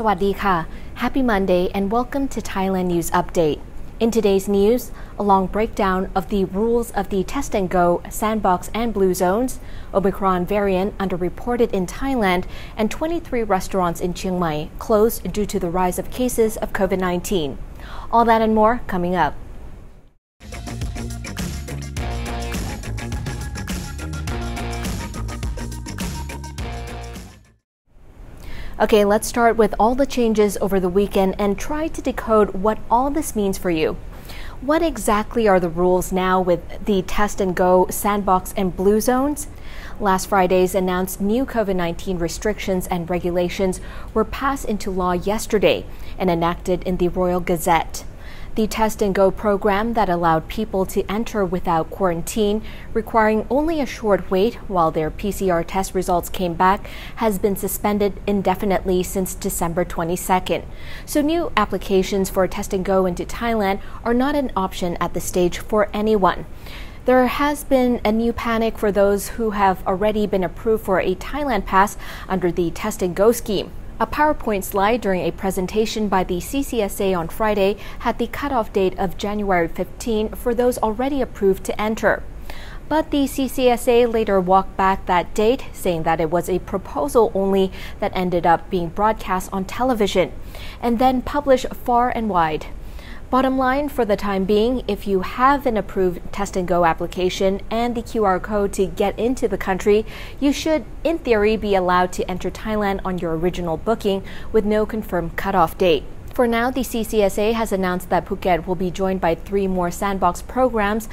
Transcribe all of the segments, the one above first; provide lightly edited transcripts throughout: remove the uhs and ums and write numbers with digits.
สวัสดีค่ะ Happy Monday and welcome to Thailand News Update. In today's news, a long breakdown of the rules of the test and go, sandbox and blue zones, Omicron variant underreported in Thailand, and 23 restaurants in Chiang Mai closed due to the rise of cases of COVID-19. All that and more coming up. Okay, let's start with all the changes over the weekend and try to decode what all this means for you. What exactly are the rules now with the test and go, sandbox and blue zones? Last Friday's announced new COVID-19 restrictions and regulations were passed into law yesterday and enacted in the Royal Gazette. The test and go program that allowed people to enter without quarantine, requiring only a short wait while their PCR test results came back, has been suspended indefinitely since December 22nd. So new applications for test and go into Thailand are not an option at this stage for anyone. There has been a new panic for those who have already been approved for a Thailand pass under the test and go scheme. A PowerPoint slide during a presentation by the CCSA on Friday had the cutoff date of January 15 for those already approved to enter. But the CCSA later walked back that date, saying that it was a proposal only that ended up being broadcast on television and then published far and wide. Bottom line, for the time being, if you have an approved test and go application and the QR code to get into the country, you should, in theory, be allowed to enter Thailand on your original booking with no confirmed cutoff date. For now, the CCSA has announced that Phuket will be joined by 3 more sandbox programs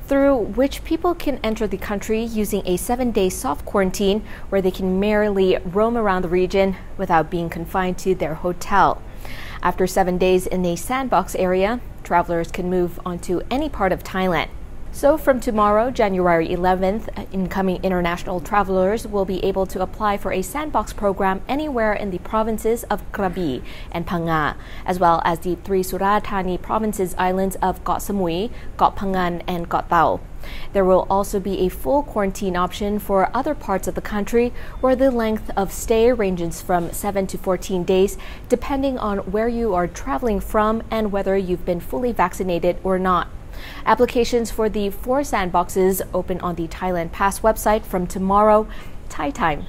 through which people can enter the country using a 7-day soft quarantine where they can merely roam around the region without being confined to their hotel. After 7 days in a sandbox area, travelers can move onto any part of Thailand. So from tomorrow, January 11th, incoming international travelers will be able to apply for a sandbox program anywhere in the provinces of Krabi and Phang Nga, as well as the 3 Surathani provinces islands of Koh Samui, Koh Phangan and Koh Tao. There will also be a full quarantine option for other parts of the country where the length of stay ranges from 7 to 14 days depending on where you are traveling from and whether you've been fully vaccinated or not. Applications for the 4 sandboxes open on the Thailand Pass website from tomorrow, Thai time.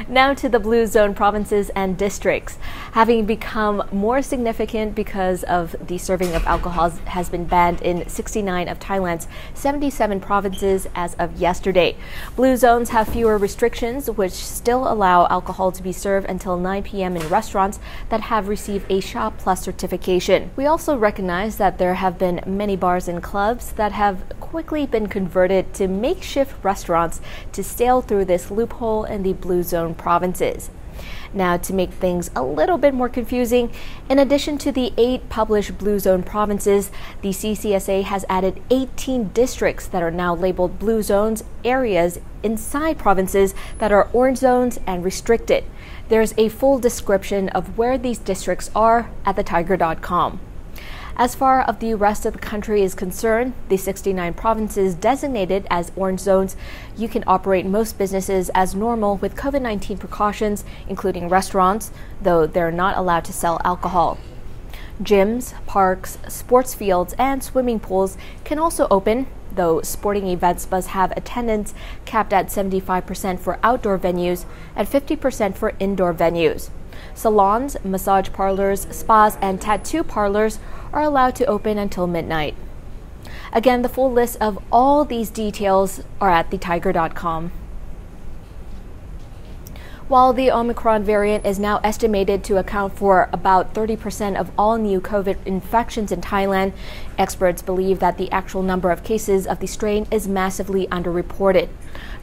Now to the blue zone provinces and districts. Having become more significant because of the serving of alcohol has been banned in 69 of Thailand's 77 provinces as of yesterday. Blue zones have fewer restrictions, which still allow alcohol to be served until 9 p.m. in restaurants that have received a SHA Plus certification. We also recognize that there have been many bars and clubs that have quickly been converted to makeshift restaurants to sail through this loophole in the blue zone provinces. Now, to make things a little bit more confusing, in addition to the 8 published blue zone provinces, the CCSA has added 18 districts that are now labeled blue zones, areas inside provinces that are orange zones and restricted. There's a full description of where these districts are at thetiger.com. As far as the rest of the country is concerned, the 69 provinces designated as orange zones, you can operate most businesses as normal with COVID-19 precautions, including restaurants, though they're not allowed to sell alcohol. Gyms, parks, sports fields, and swimming pools can also open, though sporting events must have attendance capped at 75% for outdoor venues and 50% for indoor venues. Salons, massage parlors, spas, and tattoo parlors are allowed to open until midnight. Again, the full list of all these details are at thetiger.com. While the Omicron variant is now estimated to account for about 30% of all new COVID infections in Thailand, experts believe that the actual number of cases of the strain is massively underreported.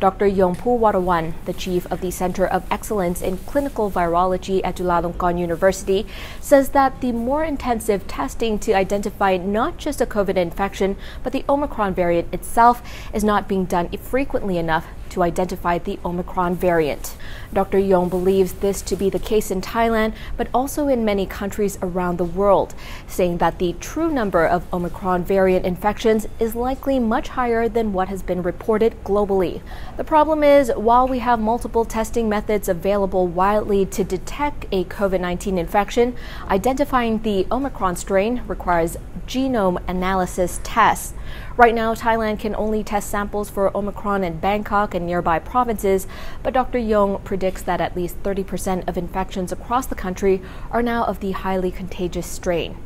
Dr. Yongpu Warawan, the chief of the Center of Excellence in Clinical Virology at Chulalongkorn University, says that the more intensive testing to identify not just a COVID infection, but the Omicron variant itself is not being done frequently enough to identify the Omicron variant. Dr. Yong believes this to be the case in Thailand, but also in many countries around the world, saying that the true number of Omicron variant infections is likely much higher than what has been reported globally. The problem is, while we have multiple testing methods available widely to detect a COVID-19 infection, identifying the Omicron strain requires genome analysis tests. Right now, Thailand can only test samples for Omicron in Bangkok and nearby provinces, but Dr. Yong predicts that at least 30% of infections across the country are now of the highly contagious strain.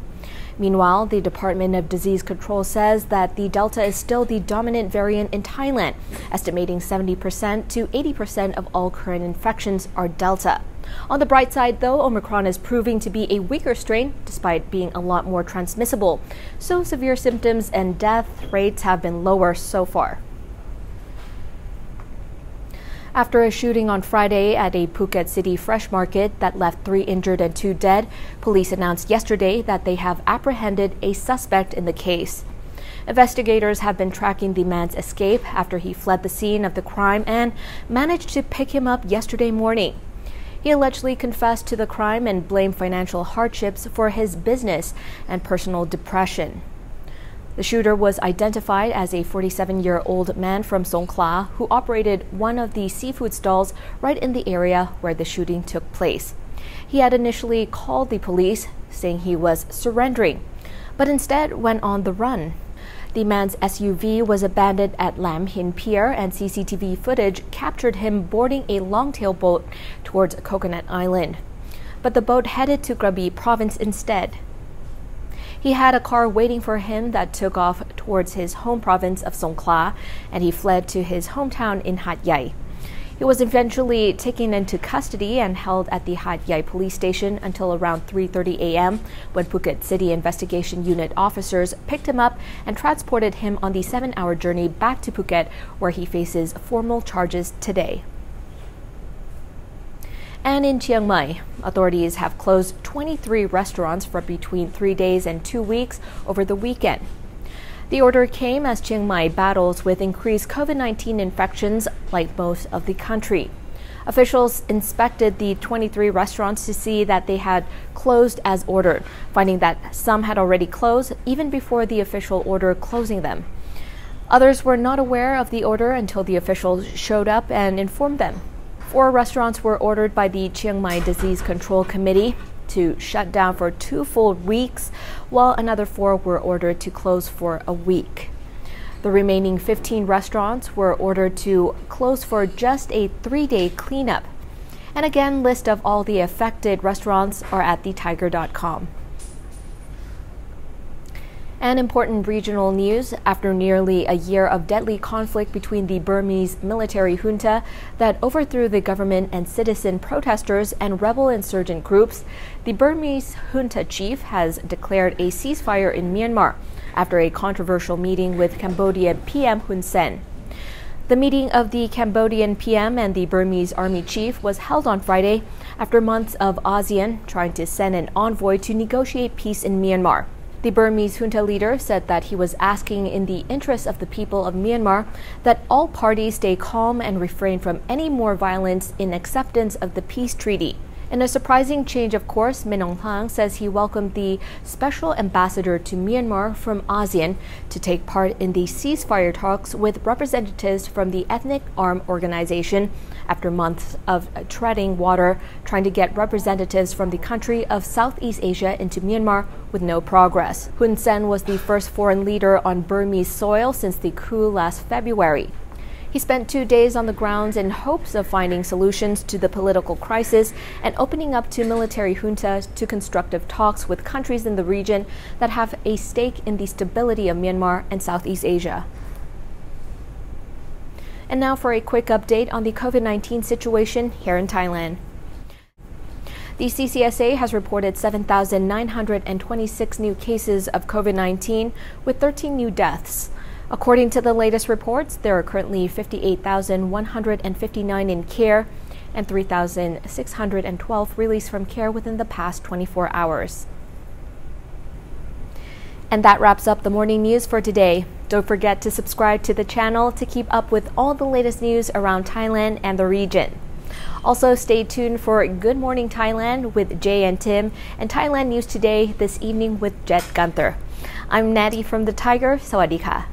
Meanwhile, the Department of Disease Control says that the Delta is still the dominant variant in Thailand, estimating 70% to 80% of all current infections are Delta. On the bright side, though, Omicron is proving to be a weaker strain despite being a lot more transmissible, so severe symptoms and death rates have been lower so far. After a shooting on Friday at a Phuket City fresh market that left 3 injured and 2 dead, police announced yesterday that they have apprehended a suspect in the case. Investigators have been tracking the man's escape after he fled the scene of the crime and managed to pick him up yesterday morning. He allegedly confessed to the crime and blamed financial hardships for his business and personal depression. The shooter was identified as a 47-year-old man from Songkhla who operated one of the seafood stalls right in the area where the shooting took place. He had initially called the police, saying he was surrendering, but instead went on the run. The man's SUV was abandoned at Lam Hin Pier, and CCTV footage captured him boarding a longtail boat towards Coconut Island. But the boat headed to Krabi province instead. He had a car waiting for him that took off towards his home province of Songkhla, and he fled to his hometown in Hat Yai. He was eventually taken into custody and held at the Hat Yai police station until around 3:30 a.m. when Phuket City Investigation Unit officers picked him up and transported him on the 7-hour journey back to Phuket, where he faces formal charges today. And in Chiang Mai, authorities have closed 23 restaurants for between 3 days and 2 weeks over the weekend. The order came as Chiang Mai battles with increased COVID-19 infections like most of the country. Officials inspected the 23 restaurants to see that they had closed as ordered, finding that some had already closed even before the official order closing them. Others were not aware of the order until the officials showed up and informed them. 4 restaurants were ordered by the Chiang Mai Disease Control Committee to shut down for 2 full weeks, while another 4 were ordered to close for a week. The remaining 15 restaurants were ordered to close for just a 3-day cleanup. And again, list of all the affected restaurants are at thetiger.com. And important regional news, after nearly a year of deadly conflict between the Burmese military junta that overthrew the government and citizen protesters and rebel insurgent groups, the Burmese junta chief has declared a ceasefire in Myanmar after a controversial meeting with Cambodian PM Hun Sen. The meeting of the Cambodian PM and the Burmese army chief was held on Friday after months of ASEAN trying to send an envoy to negotiate peace in Myanmar. The Burmese junta leader said that he was asking in the interest of the people of Myanmar that all parties stay calm and refrain from any more violence in acceptance of the peace treaty. In a surprising change of course, Min Aung Hlaing says he welcomed the special ambassador to Myanmar from ASEAN to take part in the ceasefire talks with representatives from the ethnic armed organization after months of treading water trying to get representatives from the country of Southeast Asia into Myanmar with no progress. Hun Sen was the first foreign leader on Burmese soil since the coup last February. He spent 2 days on the grounds in hopes of finding solutions to the political crisis and opening up to military juntas to constructive talks with countries in the region that have a stake in the stability of Myanmar and Southeast Asia. And now for a quick update on the COVID-19 situation here in Thailand. The CCSA has reported 7,926 new cases of COVID-19 with 13 new deaths. According to the latest reports, there are currently 58,159 in care and 3,612 released from care within the past 24 hours. And that wraps up the morning news for today. Don't forget to subscribe to the channel to keep up with all the latest news around Thailand and the region. Also, stay tuned for Good Morning Thailand with Jay and Tim and Thailand News Today this evening with Jet Gunther. I'm Natty from the Thaiger. Sawadee ka.